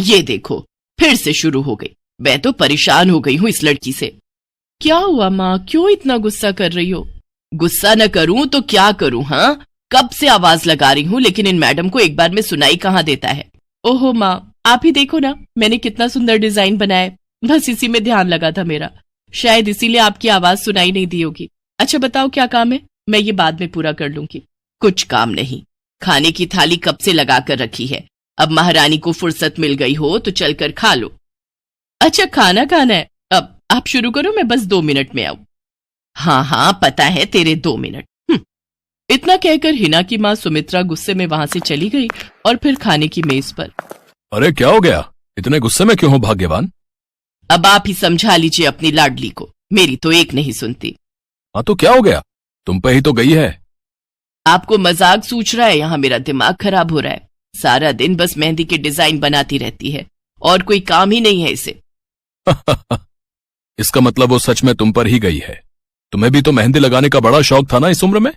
ये देखो, फिर से शुरू हो गई। मैं तो परेशान हो गई हूँ इस लड़की से। क्या हुआ माँ, क्यों इतना गुस्सा कर रही हो? गुस्सा न करूं तो क्या करूं? हाँ, कब से आवाज लगा रही हूँ, लेकिन इन मैडम को एक बार में सुनाई कहाँ देता है। ओहो माँ, आप ही देखो ना, मैंने कितना सुंदर डिजाइन बनाया, बस इसी में ध्यान लगा था मेरा, शायद इसीलिए आपकी आवाज सुनाई नहीं दी होगी। अच्छा बताओ क्या काम है, मैं ये बाद में पूरा कर लूंगी। कुछ काम नहीं, खाने की थाली कब से लगा कर रखी है, अब महारानी को फुर्सत मिल गई हो तो चलकर खा लो। अच्छा खाना खाना है, अब आप शुरू करो, मैं बस 2 मिनट में आऊं। हाँ हाँ पता है तेरे 2 मिनट। इतना कहकर हिना की माँ सुमित्रा गुस्से में वहां से चली गई और फिर खाने की मेज पर। अरे क्या हो गया, इतने गुस्से में क्यों हो भाग्यवान? अब आप ही समझा लीजिए अपनी लाडली को, मेरी तो एक नहीं सुनती। हाँ तो क्या हो गया, तुम पे ही तो गई है। आपको मजाक सूझ रहा है? यहाँ मेरा दिमाग खराब हो रहा है, सारा दिन बस मेहंदी के डिजाइन बनाती रहती है और कोई काम ही नहीं है इसे। इसका मतलब वो सच में तुम पर ही गई है। तुम्हें भी तो मेहंदी लगाने का बड़ा शौक था ना इस उम्र में?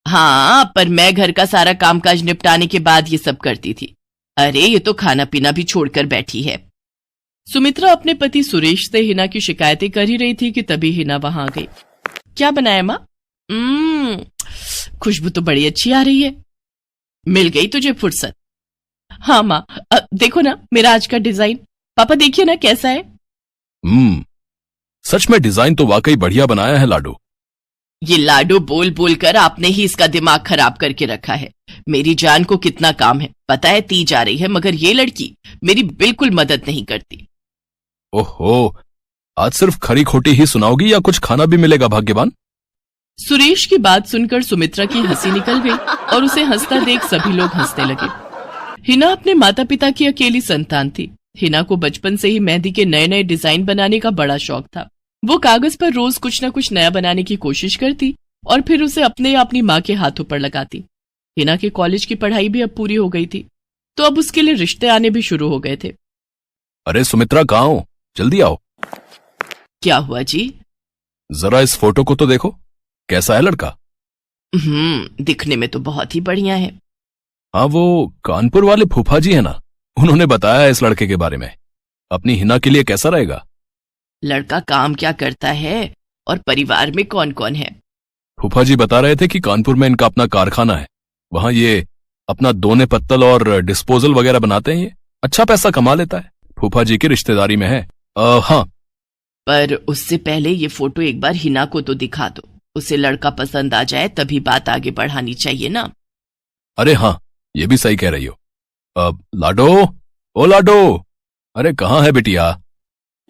हाँ, पर मैं घर का सारा कामकाज निपटाने के बाद ये सब करती थी। अरे ये तो खाना पीना भी छोड़कर बैठी है। सुमित्रा अपने पति सुरेश से हिना की शिकायतें कर ही रही थी कि तभी हिना वहां आ गई। क्या बनाया माँ? खुशबू तो बड़ी अच्छी आ रही है। मिल गई तुझे फुर्सत? हाँ माँ, देखो ना मेरा आज का डिजाइन, पापा देखिए ना कैसा है। सच में डिजाइन तो वाकई बढ़िया बनाया है लाडो। ये लाडो बोल बोल कर आपने ही इसका दिमाग खराब करके रखा है। मेरी जान को कितना काम है पता है, ती जा रही है, मगर ये लड़की मेरी बिल्कुल मदद नहीं करती। ओहो, आज सिर्फ खरी खोटी ही सुनाओगी या कुछ खाना भी मिलेगा भाग्यवान? सुरेश की बात सुनकर सुमित्रा की हंसी निकल गई और उसे हंसता देख सभी लोग हंसने लगे। हिना अपने माता पिता की अकेली संतान थी। हिना को बचपन से ही मेहंदी के नए नए डिजाइन बनाने का बड़ा शौक था। वो कागज पर रोज कुछ न कुछ नया बनाने की कोशिश करती और फिर उसे अपने या अपनी माँ के हाथों पर लगाती। हिना के कॉलेज की पढ़ाई भी अब पूरी हो गई थी, तो अब उसके लिए रिश्ते आने भी शुरू हो गए थे। अरे सुमित्रा कहाँ हो, जल्दी आओ। क्या हुआ जी? जरा इस फोटो को तो देखो, कैसा है लड़का? दिखने में तो बहुत ही बढ़िया है। हाँ, वो कानपुर वाले फूफा जी है ना, उन्होंने बताया है इस लड़के के बारे में। अपनी हिना के लिए कैसा रहेगा? लड़का काम क्या करता है और परिवार में कौन कौन है? फूफा जी बता रहे थे कि कानपुर में इनका अपना कारखाना है, वहां ये अपना दोने पत्तल और डिस्पोजल वगैरह बनाते हैं। ये अच्छा पैसा कमा लेता है, फूफा जी की रिश्तेदारी में है। हाँ, पर उससे पहले ये फोटो एक बार हिना को तो दिखा दो, उसे लड़का पसंद आ जाए तभी बात आगे बढ़ानी चाहिए ना। अरे हाँ, ये भी सही कह रही हो। लाडो, ओ लाडो, अरे कहाँ है बिटिया?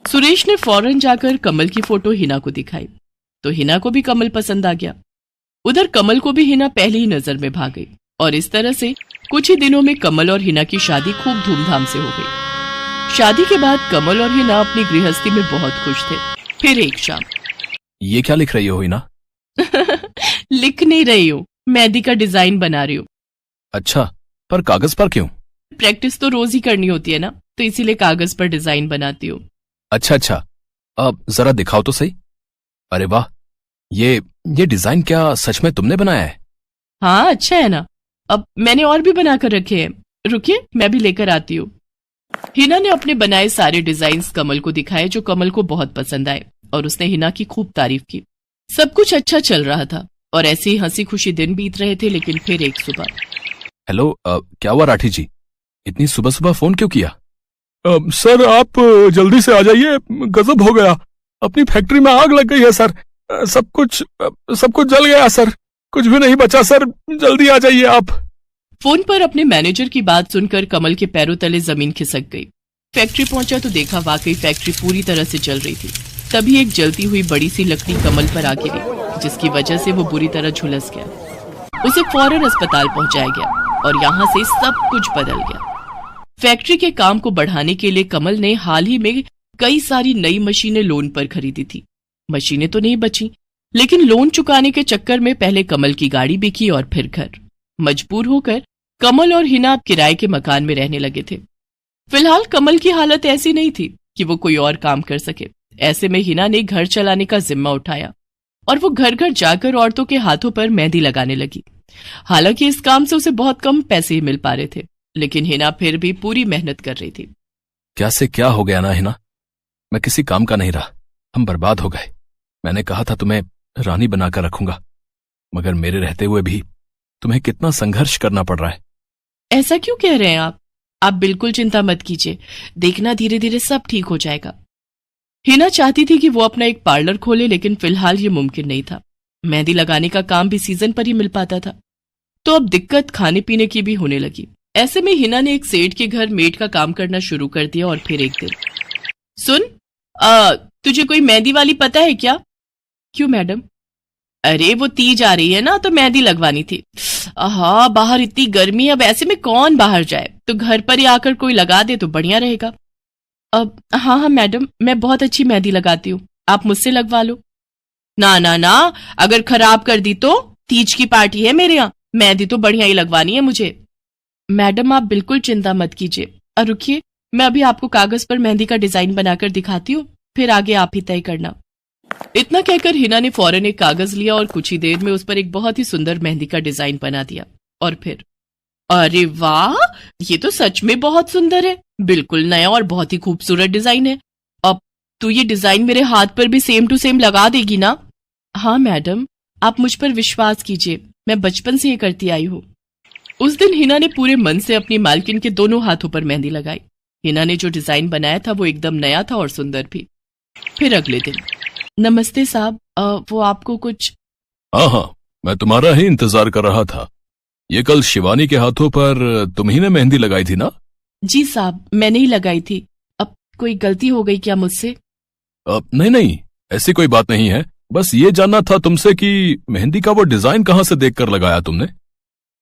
सुरेश ने फौरन जाकर कमल की फोटो हिना को दिखाई तो हिना को भी कमल पसंद आ गया। उधर कमल को भी हिना पहली ही नजर में भाग गई और इस तरह से कुछ ही दिनों में कमल और हिना की शादी खूब धूमधाम से हो गई। शादी के बाद कमल और हिना अपनी गृहस्थी में बहुत खुश थे। फिर एक शाम। ये क्या लिख रही हो हिना? लिख नहीं रही हूँ, मेहंदी का डिजाइन बना रही हूँ। अच्छा, पर कागज पर क्यों? प्रैक्टिस तो रोज ही करनी होती है ना, तो इसीलिए कागज पर डिजाइन बनाती हूँ। अच्छा, अब जरा दिखाओ तो सही। अरे वाह, ये डिजाइन क्या सच में तुमने बनाया है? हाँ अच्छा है ना, अब मैंने और भी बनाकर रखे हैं, रुकिए मैं भी लेकर आती हूँ। हिना ने अपने बनाए सारे डिजाइन्स कमल को दिखाए, जो कमल को बहुत पसंद आए और उसने हिना की खूब तारीफ की। सब कुछ अच्छा चल रहा था और ऐसे ही हंसी खुशी दिन बीत रहे थे। लेकिन फिर एक सुबह। हेलो, क्या हुआ राठी जी, इतनी सुबह सुबह फोन क्यों किया? सर आप जल्दी से आ जाइए, गजब हो गया, अपनी फैक्ट्री में आग लग गई है सर, सब कुछ जल गया सर, कुछ भी नहीं बचा सर, जल्दी आ जाइए आप। फोन पर अपने मैनेजर की बात सुनकर कमल के पैरों तले जमीन खिसक गई। फैक्ट्री पहुंचा तो देखा वाकई फैक्ट्री पूरी तरह से जल रही थी। तभी एक जलती हुई बड़ी सी लकड़ी कमल पर आ गिरी, जिसकी वजह से वो बुरी तरह झुलस गया। उसे फौरन अस्पताल पहुंचाया गया और यहाँ से सब कुछ बदल गया। फैक्ट्री के काम को बढ़ाने के लिए कमल ने हाल ही में कई सारी नई मशीनें लोन पर खरीदी थी। मशीनें तो नहीं बची, लेकिन लोन चुकाने के चक्कर में पहले कमल की गाड़ी बिकी और फिर घर। मजबूर होकर कमल और हिना अब किराए के मकान में रहने लगे थे। फिलहाल कमल की हालत ऐसी नहीं थी कि वो कोई और काम कर सके। ऐसे में हिना ने घर चलाने का जिम्मा उठाया और वो घर घर जाकर औरतों के हाथों पर मेहंदी लगाने लगी। हालांकि इस काम से उसे बहुत कम पैसे ही मिल पा रहे थे, लेकिन हिना फिर भी पूरी मेहनत कर रही थी। क्या से क्या हो गया ना हिना, मैं किसी काम का नहीं रहा, हम बर्बाद हो गए। मैंने कहा था तुम्हें रानी बनाकर रखूंगा, मगर मेरे रहते हुए भी तुम्हें कितना संघर्ष करना पड़ रहा है। ऐसा क्यों कह रहे हैं आप बिल्कुल चिंता मत कीजिए, देखना धीरे धीरे सब ठीक हो जाएगा। हिना चाहती थी कि वो अपना एक पार्लर खोले, लेकिन फिलहाल ये मुमकिन नहीं था। मेहंदी लगाने का काम भी सीजन पर ही मिल पाता था, तो अब दिक्कत खाने पीने की भी होने लगी। ऐसे में हिना ने एक सेठ के घर मेड का काम करना शुरू कर दिया। और फिर एक दिन, सुन, तुझे कोई मेहंदी वाली पता है क्या? क्यों मैडम? अरे वो तीज आ रही है ना, तो मेहंदी लगवानी थी। हाँ, बाहर इतनी गर्मी है, अब ऐसे में कौन बाहर जाए, तो घर पर ही आकर कोई लगा दे तो बढ़िया रहेगा। अब हाँ मैडम, मैं बहुत अच्छी मेहंदी लगाती हूँ, आप मुझसे लगवा लो। ना ना ना, अगर खराब कर दी तो? तीज की पार्टी है मेरे यहाँ, मेहंदी तो बढ़िया ही लगवानी है मुझे। मैडम आप बिल्कुल चिंता मत कीजिए, और रुकिए, मैं अभी आपको कागज पर मेहंदी का डिजाइन बनाकर दिखाती हूँ, फिर आगे आप ही तय करना। इतना कहकर हिना ने फौरन एक कागज लिया और कुछ ही देर में उस पर एक बहुत ही सुंदर मेहंदी का डिजाइन बना दिया। और फिर, अरे वाह, ये तो सच में बहुत सुंदर है, बिल्कुल नया और बहुत ही खूबसूरत डिजाइन है। अब तू ये डिजाइन मेरे हाथ पर भी सेम टू सेम लगा देगी ना? हाँ मैडम, आप मुझ पर विश्वास कीजिए, मैं बचपन से ये करती आई हूँ। उस दिन हिना ने पूरे मन से अपनी मालकिन के दोनों हाथों पर मेहंदी लगाई। हिना ने जो डिजाइन बनाया था वो एकदम नया था और सुंदर भी। फिर अगले दिन, नमस्ते साहब, वो आपको कुछ? हाँ, मैं तुम्हारा ही इंतजार कर रहा था। ये कल शिवानी के हाथों पर तुम ही ने मेहंदी लगाई थी ना? जी साहब, मैंने ही लगाई थी। अब कोई गलती हो गई क्या मुझसे? नहीं, ऐसी कोई बात नहीं है, बस ये जानना था तुमसे कि मेहंदी का वो डिजाइन कहाँ से देखकर लगाया तुमने?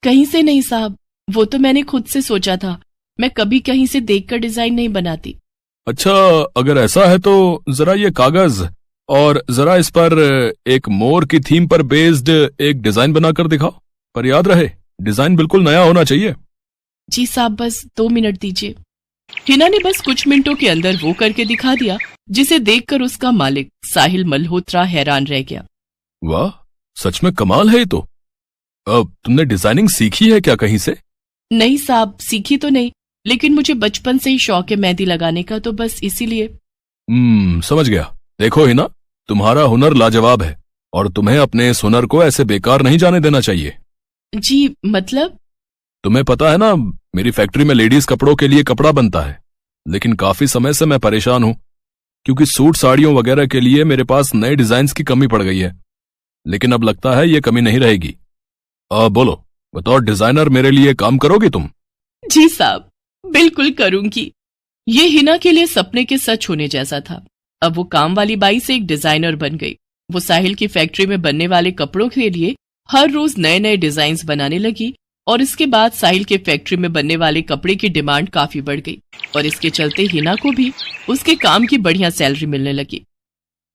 कहीं से नहीं साहब, वो तो मैंने खुद से सोचा था, मैं कभी कहीं से देखकर डिजाइन नहीं बनाती। अच्छा, अगर ऐसा है तो जरा ये कागज और जरा इस पर एक मोर की थीम पर बेस्ड एक डिजाइन बनाकर दिखाओ, पर याद रहे डिजाइन बिल्कुल नया होना चाहिए। जी साहब, बस 2 मिनट दीजिए। हिना ने बस कुछ मिनटों के अंदर वो करके दिखा दिया, जिसे देखकर उसका मालिक साहिल मल्होत्रा हैरान रह गया। वाह, सच में कमाल है ये तो। अब तुमने डिजाइनिंग सीखी है क्या कहीं से? नहीं साहब, सीखी तो नहीं, लेकिन मुझे बचपन से ही शौक है मेहंदी लगाने का, तो बस इसीलिए। समझ गया। देखो हिना, तुम्हारा हुनर लाजवाब है और तुम्हें अपने इस हुनर को ऐसे बेकार नहीं जाने देना चाहिए। जी मतलब? तुम्हें पता है ना, मेरी फैक्ट्री में लेडीज कपड़ों के लिए कपड़ा बनता है, लेकिन काफी समय से मैं परेशान हूं, क्योंकि सूट साड़ियों वगैरह के लिए मेरे पास नए डिजाइन की कमी पड़ गई है। लेकिन अब लगता है ये कमी नहीं रहेगी। बोलो, बतौर डिजाइनर मेरे लिए काम करोगी तुम? जी साहब, बिल्कुल करूंगी। ये हिना के लिए सपने के सच होने जैसा था। अब वो काम वाली बाई से एक डिजाइनर बन गई। वो साहिल की फैक्ट्री में बनने वाले कपड़ों के लिए हर रोज नए नए डिजाइन बनाने लगी, और इसके बाद साहिल के फैक्ट्री में बनने वाले कपड़े की डिमांड काफी बढ़ गई, और इसके चलते हिना को भी उसके काम की बढ़िया सैलरी मिलने लगी।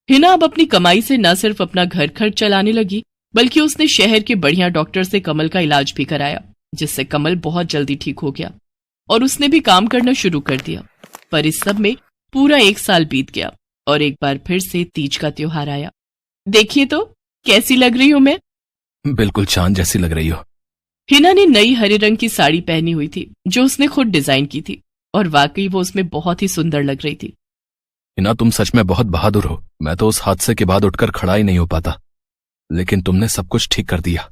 हिना अब अपनी कमाई से न सिर्फ अपना घर खर्च चलाने लगी, बल्कि उसने शहर के बढ़िया डॉक्टर से कमल का इलाज भी कराया, जिससे कमल बहुत जल्दी ठीक हो गया और उसने भी काम करना शुरू कर दिया। पर इस सब में पूरा 1 साल बीत गया और एक बार फिर से तीज का त्योहार आया। देखिए तो कैसी लग रही हूं मैं? बिल्कुल चांद जैसी लग रही हो। हिना ने नई हरे रंग की साड़ी पहनी हुई थी, जो उसने खुद डिजाइन की थी, और वाकई वो उसमें बहुत ही सुंदर लग रही थी। हिना, तुम सच में बहुत बहादुर हो। मैं तो उस हादसे के बाद उठकर खड़ा ही नहीं हो पाता, लेकिन तुमने सब कुछ ठीक कर दिया।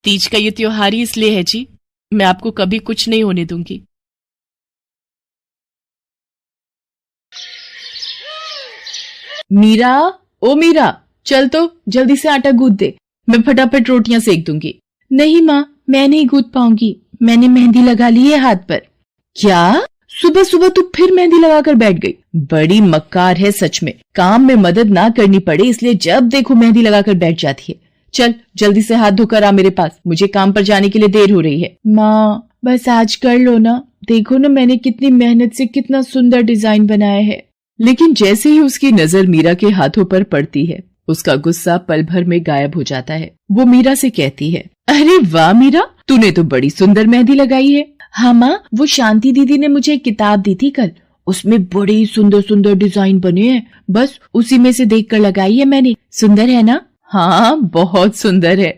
तीज का ये त्योहार ही इसलिए है जी, मैं आपको कभी कुछ नहीं होने दूंगी। मीरा, ओ मीरा, चल तो जल्दी से आटा गूंथ दे, मैं फटाफट रोटियां सेक दूंगी। नहीं माँ, मैं नहीं गूंथ पाऊंगी, मैंने मेहंदी लगा ली है हाथ पर। क्या? सुबह सुबह तू फिर मेहंदी लगाकर बैठ गई? बड़ी मक्कार है सच में, काम में मदद ना करनी पड़े इसलिए जब देखो मेहंदी लगाकर बैठ जाती है। चल जल्दी से हाथ धोकर आ मेरे पास, मुझे काम पर जाने के लिए देर हो रही है। माँ बस आज कर लो ना, देखो ना मैंने कितनी मेहनत से कितना सुंदर डिजाइन बनाया है। लेकिन जैसे ही उसकी नजर मीरा के हाथों पर पड़ती है, उसका गुस्सा पल भर में गायब हो जाता है। वो मीरा से कहती है, अरे वाह मीरा, तूने तो बड़ी सुंदर मेहंदी लगाई है। हाँ माँ, वो शांति दीदी ने मुझे एक किताब दी थी कल, उसमें बड़े सुंदर सुंदर डिजाइन बने हैं, बस उसी में से देखकर लगाई है मैंने। सुंदर है ना? हाँ बहुत सुंदर है।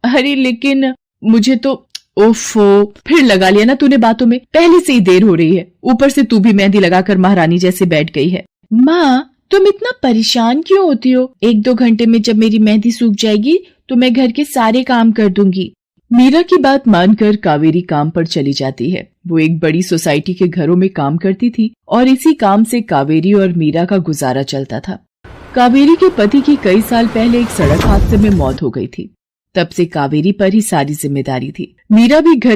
अरे लेकिन मुझे तो ओफो, फिर लगा लिया ना तूने बातों में। पहले से ही देर हो रही है, ऊपर से तू भी मेहंदी लगाकर महारानी जैसे बैठ गई है। माँ, तुम इतना परेशान क्यों होती हो? 1-2 घंटे में जब मेरी मेहंदी सूख जाएगी तो मैं घर के सारे काम कर दूंगी। मीरा की बात मानकर कावेरी काम पर चली जाती है। वो एक बड़ी सोसाइटी के घरों में काम करती थी और इसी काम से कावेरी और मीरा का गुजारा चलता था। कावेरी के पति की कई साल पहले एक सड़क हादसे में मौत हो गई थी। तब से कावेरी पर ही सारी जिम्मेदारी थी। मीरा भी घर